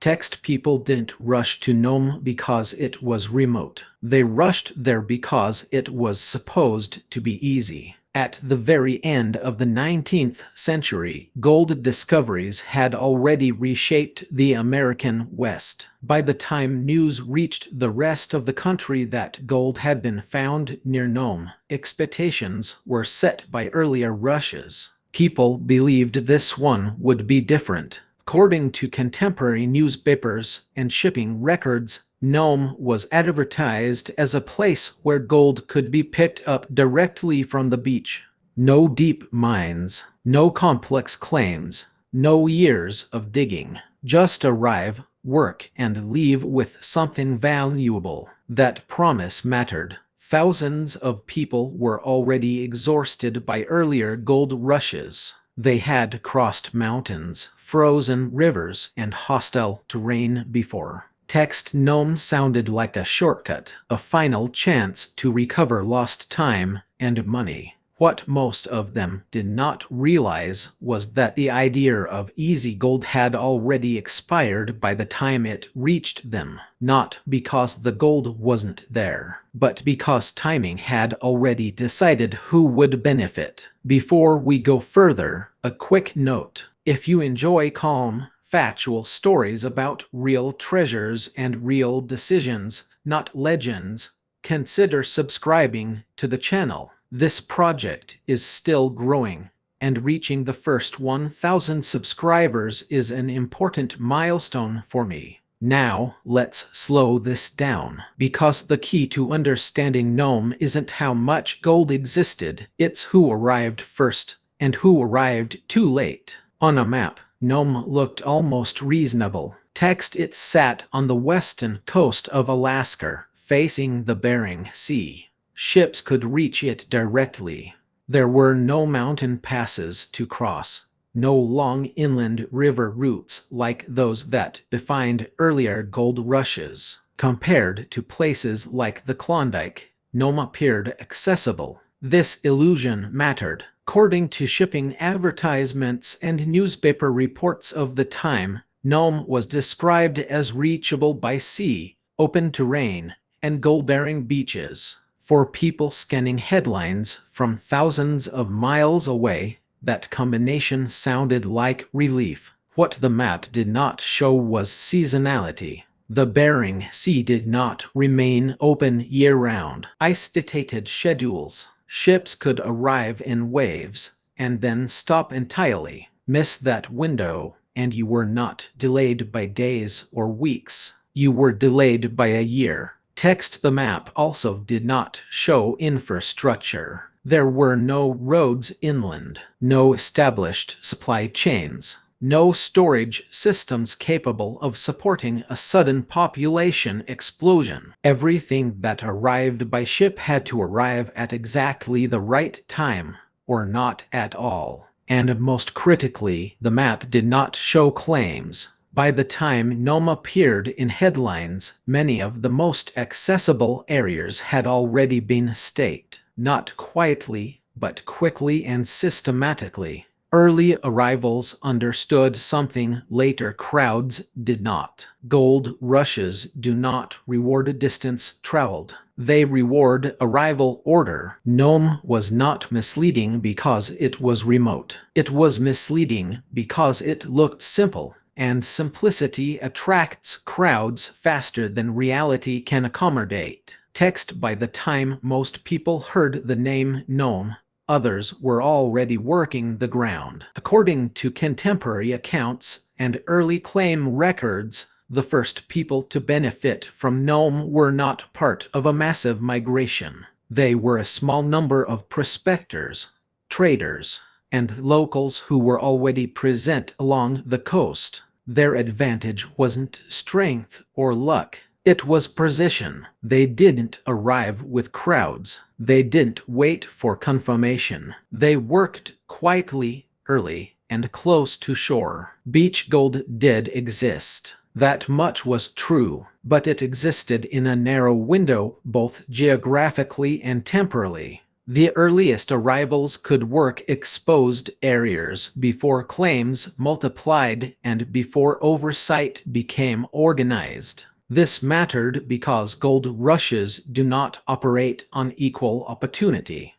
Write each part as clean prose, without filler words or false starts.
Text people didn't rush to Nome because it was remote. They rushed there because it was supposed to be easy. At the very end of the 19th century, gold discoveries had already reshaped the American West. By the time news reached the rest of the country that gold had been found near Nome, expectations were set by earlier rushes. People believed this one would be different. According to contemporary newspapers and shipping records, Nome was advertised as a place where gold could be picked up directly from the beach. No deep mines, no complex claims, no years of digging. Just arrive, work, and leave with something valuable. That promise mattered. Thousands of people were already exhausted by earlier gold rushes. They had crossed mountains, frozen rivers, and hostile terrain before. Text Nome sounded like a shortcut, a final chance to recover lost time and money. What most of them did not realize was that the idea of easy gold had already expired by the time it reached them, not because the gold wasn't there, but because timing had already decided who would benefit. Before we go further, a quick note. If you enjoy calm, factual stories about real treasures and real decisions, not legends, consider subscribing to the channel. This project is still growing, and reaching the first 1,000 subscribers is an important milestone for me. Now, let's slow this down, because the key to understanding Nome isn't how much gold existed, it's who arrived first and who arrived too late. On a map, Nome looked almost reasonable. Text it sat on the western coast of Alaska, facing the Bering Sea. Ships could reach it directly. There were no mountain passes to cross, no long inland river routes like those that defined earlier gold rushes. Compared to places like the Klondike, Nome appeared accessible. This illusion mattered. According to shipping advertisements and newspaper reports of the time, Nome was described as reachable by sea, open terrain, and gold-bearing beaches. For people scanning headlines from thousands of miles away, that combination sounded like relief. What the map did not show was seasonality. The Bering Sea did not remain open year-round. Ice dictated schedules. Ships could arrive in waves and then stop entirely. Miss that window, and you were not delayed by days or weeks. You were delayed by a year. Text the map also did not show infrastructure. There were no roads inland, no established supply chains, no storage systems capable of supporting a sudden population explosion. Everything that arrived by ship had to arrive at exactly the right time, or not at all. And most critically, the map did not show claims. By the time Nome appeared in headlines, many of the most accessible areas had already been staked, not quietly, but quickly and systematically. Early arrivals understood something later crowds did not. Gold rushes do not reward distance traveled. They reward arrival order. Nome was not misleading because it was remote. It was misleading because it looked simple. And simplicity attracts crowds faster than reality can accommodate. Text by the time most people heard the name Nome, others were already working the ground. According to contemporary accounts and early claim records, the first people to benefit from Nome were not part of a massive migration. They were a small number of prospectors, traders, and locals who were already present along the coast. Their advantage wasn't strength or luck. It was precision. They didn't arrive with crowds. They didn't wait for confirmation. They worked quietly, early, and close to shore. Beach gold did exist. That much was true, but it existed in a narrow window both geographically and temporally. The earliest arrivals could work exposed areas before claims multiplied and before oversight became organized. This mattered because gold rushes do not operate on equal opportunity.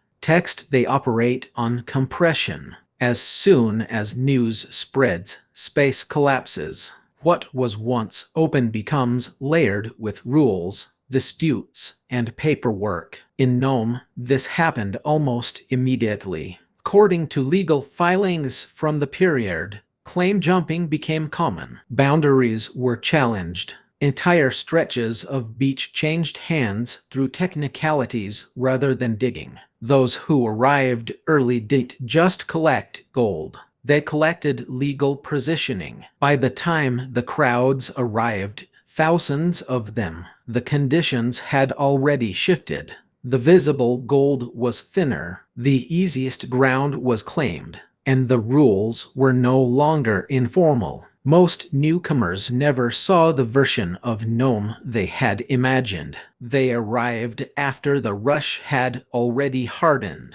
They operate on compression. As soon as news spreads, space collapses. What was once open becomes layered with rules, disputes, and paperwork. In Nome, this happened almost immediately. According to legal filings from the period, claim jumping became common. Boundaries were challenged. Entire stretches of beach changed hands through technicalities rather than digging. Those who arrived early didn't just collect gold. They collected legal positioning. By the time the crowds arrived, thousands of them, the conditions had already shifted. The visible gold was thinner, the easiest ground was claimed, and the rules were no longer informal. Most newcomers never saw the version of Nome they had imagined. They arrived after the rush had already hardened.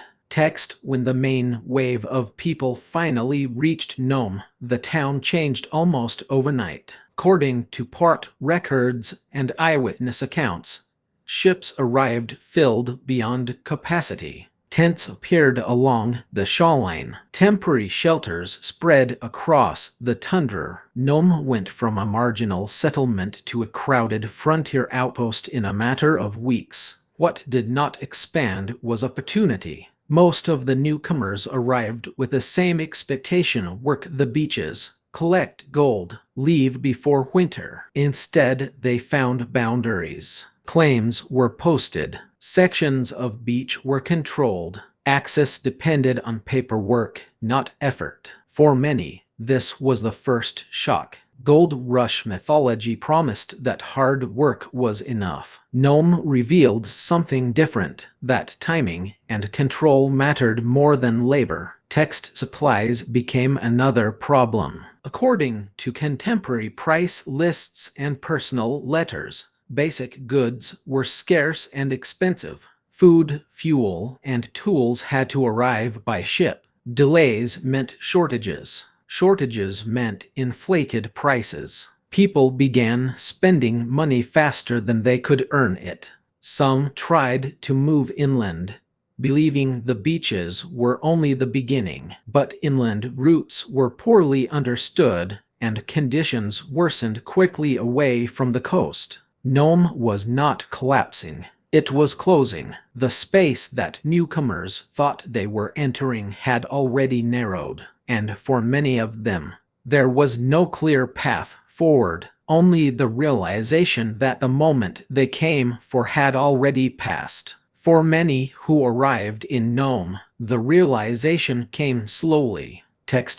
When the main wave of people finally reached Nome, the town changed almost overnight. According to port records and eyewitness accounts, ships arrived filled beyond capacity. Tents appeared along the shoreline. Temporary shelters spread across the tundra. Nome went from a marginal settlement to a crowded frontier outpost in a matter of weeks. What did not expand was opportunity. Most of the newcomers arrived with the same expectation: work the beaches, collect gold, leave before winter. Instead, they found boundaries. Claims were posted. Sections of beach were controlled. Access depended on paperwork, not effort. For many, this was the first shock. Gold Rush mythology promised that hard work was enough. Nome revealed something different, that timing and control mattered more than labor. Supplies became another problem. According to contemporary price lists and personal letters, basic goods were scarce and expensive. Food, fuel, and tools had to arrive by ship. Delays meant shortages. Shortages meant inflated prices. People began spending money faster than they could earn it. Some tried to move inland, believing the beaches were only the beginning. But inland routes were poorly understood, and conditions worsened quickly away from the coast. Nome was not collapsing. It was closing. The space that newcomers thought they were entering had already narrowed, and for many of them, there was no clear path forward, only the realization that the moment they came for had already passed. For many who arrived in Nome, the realization came slowly.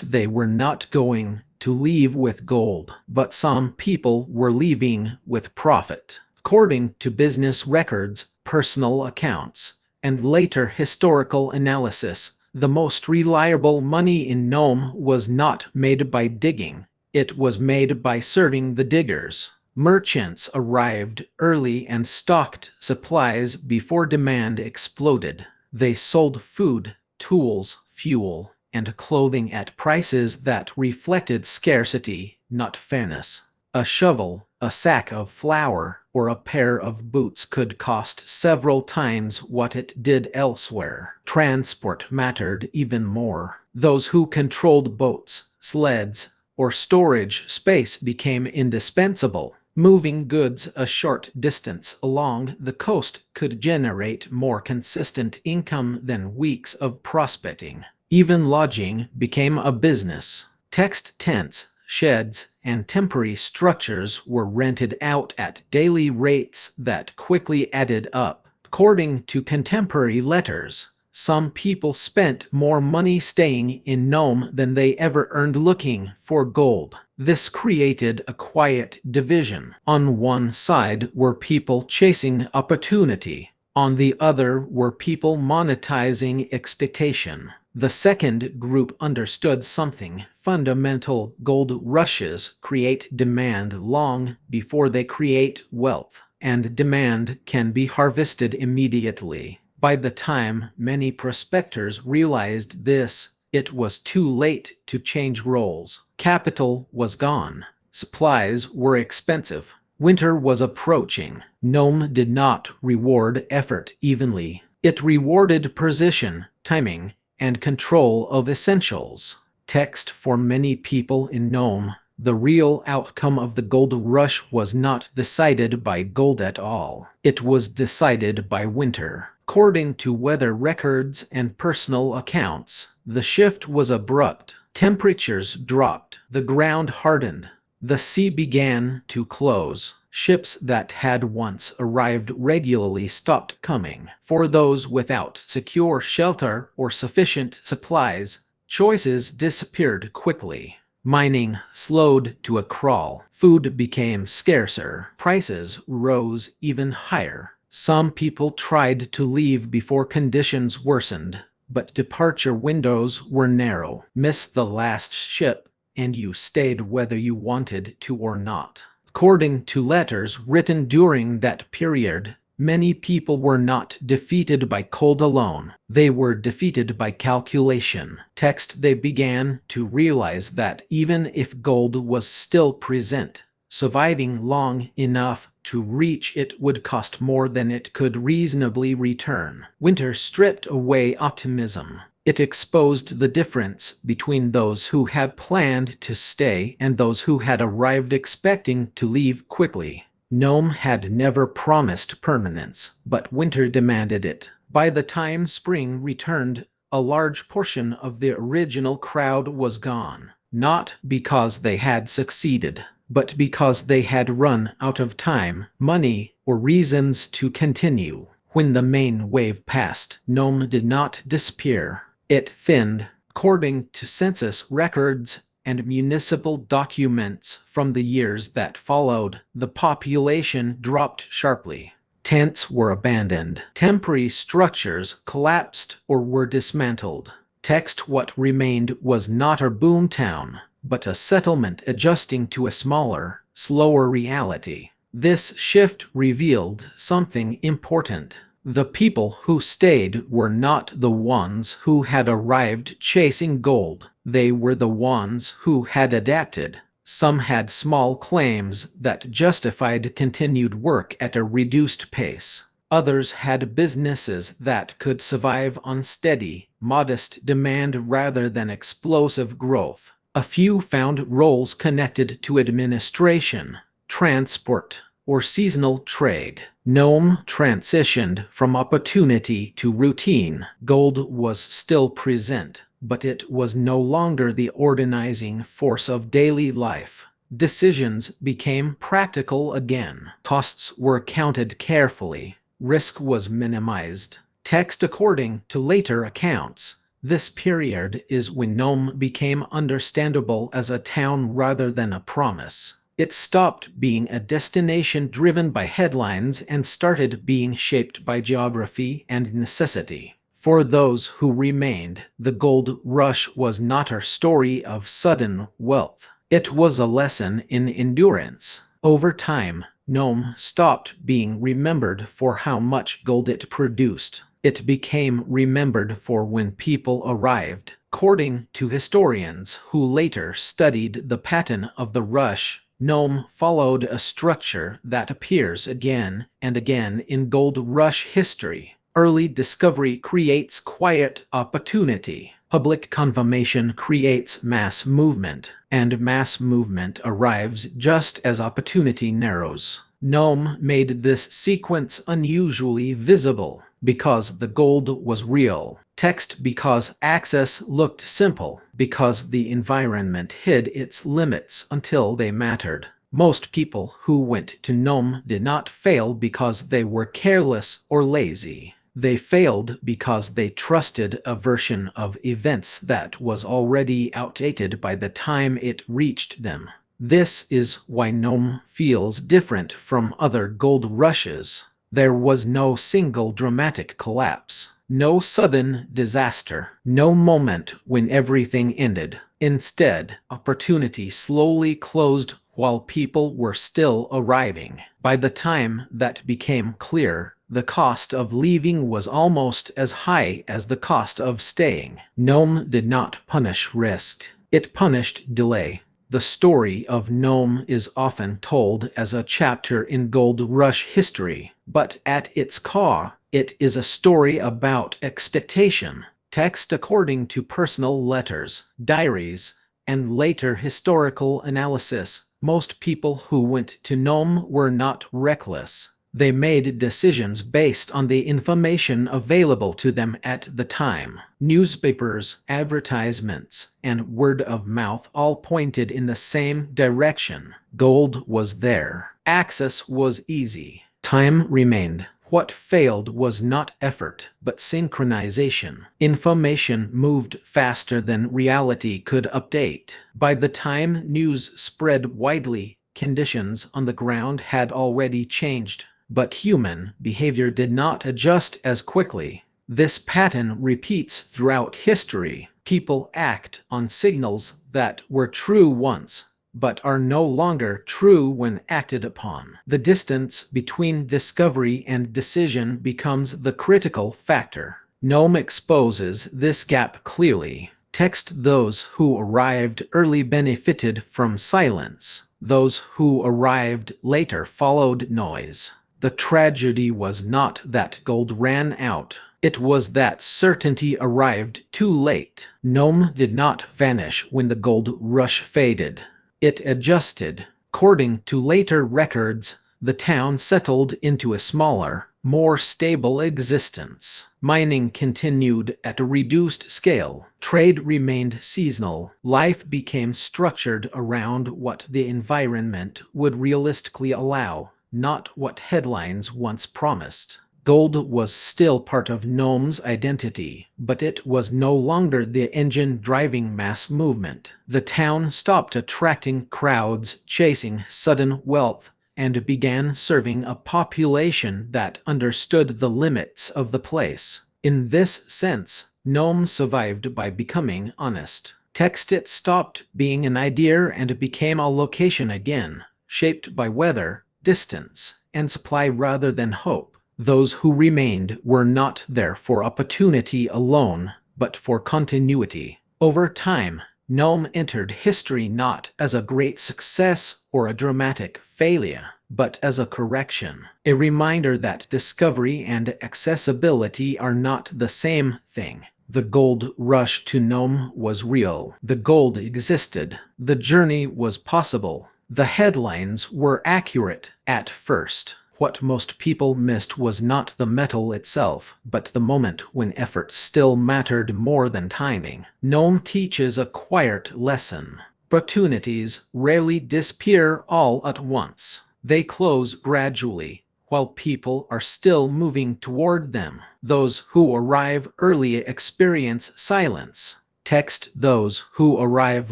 They were not going to leave with gold, but some people were leaving with profit. According to business records, personal accounts, and later historical analysis, the most reliable money in Nome was not made by digging. It was made by serving the diggers. Merchants arrived early and stocked supplies before demand exploded. They sold food, tools, fuel, and clothing at prices that reflected scarcity, not fairness. A shovel, a sack of flour, or a pair of boots could cost several times what it did elsewhere. Transport mattered even more. Those who controlled boats, sleds, or storage space became indispensable. Moving goods a short distance along the coast could generate more consistent income than weeks of prospecting. Even lodging became a business. Tents, sheds, and temporary structures were rented out at daily rates that quickly added up. According to contemporary letters, some people spent more money staying in Nome than they ever earned looking for gold. This created a quiet division. On one side were people chasing opportunity. On the other were people monetizing expectation. The second group understood something fundamental: gold rushes create demand long before they create wealth, and demand can be harvested immediately. By the time many prospectors realized this, it was too late to change roles. Capital was gone. Supplies were expensive. Winter was approaching. Nome did not reward effort evenly. It rewarded precision, timing, and control of essentials. Text for many people in Nome. The real outcome of the gold rush was not decided by gold at all. It was decided by winter. According to weather records and personal accounts, the shift was abrupt. Temperatures dropped. The ground hardened. The sea began to close. Ships that had once arrived regularly stopped coming. For those without secure shelter or sufficient supplies, choices disappeared quickly. Mining slowed to a crawl. Food became scarcer. Prices rose even higher. Some people tried to leave before conditions worsened, but departure windows were narrow. Miss the last ship, and you stayed whether you wanted to or not. According to letters written during that period, many people were not defeated by cold alone. They were defeated by calculation. Text they began to realize that even if gold was still present, surviving long enough to reach it would cost more than it could reasonably return. Winter stripped away optimism. It exposed the difference between those who had planned to stay and those who had arrived expecting to leave quickly. Nome had never promised permanence, but winter demanded it. By the time spring returned, a large portion of the original crowd was gone, not because they had succeeded, but because they had run out of time, money, or reasons to continue. When the main wave passed, Nome did not disappear. It thinned. According to census records and municipal documents from the years that followed, the population dropped sharply. Tents were abandoned. Temporary structures collapsed or were dismantled. Text what remained was not a boom town, but a settlement adjusting to a smaller, slower reality. This shift revealed something important. The people who stayed were not the ones who had arrived chasing gold. They were the ones who had adapted. Some had small claims that justified continued work at a reduced pace. Others had businesses that could survive on steady, modest demand rather than explosive growth. A few found roles connected to administration, transport, or seasonal trade. Nome transitioned from opportunity to routine. Gold was still present, but it was no longer the organizing force of daily life. Decisions became practical again. Costs were counted carefully. Risk was minimized. Text according to later accounts. This period is when Nome became understandable as a town rather than a promise. It stopped being a destination driven by headlines and started being shaped by geography and necessity. For those who remained, the gold rush was not a story of sudden wealth. It was a lesson in endurance. Over time, Nome stopped being remembered for how much gold it produced. It became remembered for when people arrived. According to historians who later studied the pattern of the rush, Nome followed a structure that appears again and again in gold rush history. Early discovery creates quiet opportunity. Public confirmation creates mass movement, and mass movement arrives just as opportunity narrows. Nome made this sequence unusually visible because the gold was real. Text because access looked simple, because the environment hid its limits until they mattered. Most people who went to Nome did not fail because they were careless or lazy. They failed because they trusted a version of events that was already outdated by the time it reached them. This is why Nome feels different from other gold rushes. There was no single dramatic collapse, no sudden disaster, no moment when everything ended. Instead, opportunity slowly closed while people were still arriving. By the time that became clear, the cost of leaving was almost as high as the cost of staying. Nome did not punish risk. It punished delay. The story of Nome is often told as a chapter in gold rush history, but at its core, it is a story about expectation. Text according to personal letters, diaries, and later historical analysis. Most people who went to Nome were not reckless. They made decisions based on the information available to them at the time. Newspapers, advertisements, and word of mouth all pointed in the same direction. Gold was there. Access was easy. Time remained. What failed was not effort, but synchronization. Information moved faster than reality could update. By the time news spread widely, conditions on the ground had already changed, but human behavior did not adjust as quickly. This pattern repeats throughout history. People act on signals that were true once, but are no longer true when acted upon. The distance between discovery and decision becomes the critical factor. Nome exposes this gap clearly. Text: those who arrived early benefited from silence. Those who arrived later followed noise. The tragedy was not that gold ran out. It was that certainty arrived too late. Nome did not vanish when the gold rush faded. It adjusted. According to later records, the town settled into a smaller, more stable existence. Mining continued at a reduced scale. Trade remained seasonal. Life became structured around what the environment would realistically allow, not what headlines once promised. Gold was still part of Nome's identity, but it was no longer the engine driving mass movement. The town stopped attracting crowds chasing sudden wealth and began serving a population that understood the limits of the place. In this sense, Nome survived by becoming honest. Text: it stopped being an idea and became a location again, shaped by weather, distance, and supply rather than hope. Those who remained were not there for opportunity alone, but for continuity. Over time, Nome entered history not as a great success or a dramatic failure, but as a correction, a reminder that discovery and accessibility are not the same thing. The gold rush to Nome was real. The gold existed. The journey was possible. The headlines were accurate at first. What most people missed was not the metal itself, but the moment when effort still mattered more than timing. Nome teaches a quiet lesson. Opportunities rarely disappear all at once. They close gradually, while people are still moving toward them. Those who arrive early experience silence. Text: those who arrive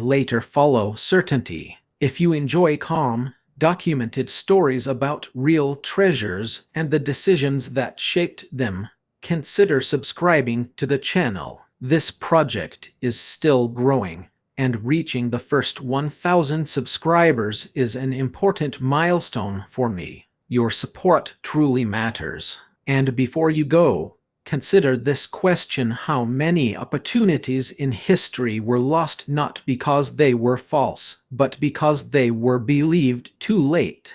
later follow certainty. If you enjoy calm, documented stories about real treasures and the decisions that shaped them, consider subscribing to the channel. This project is still growing, and reaching the first 1,000 subscribers is an important milestone for me. Your support truly matters. And before you go, consider this question: how many opportunities in history were lost not because they were false, but because they were believed too late?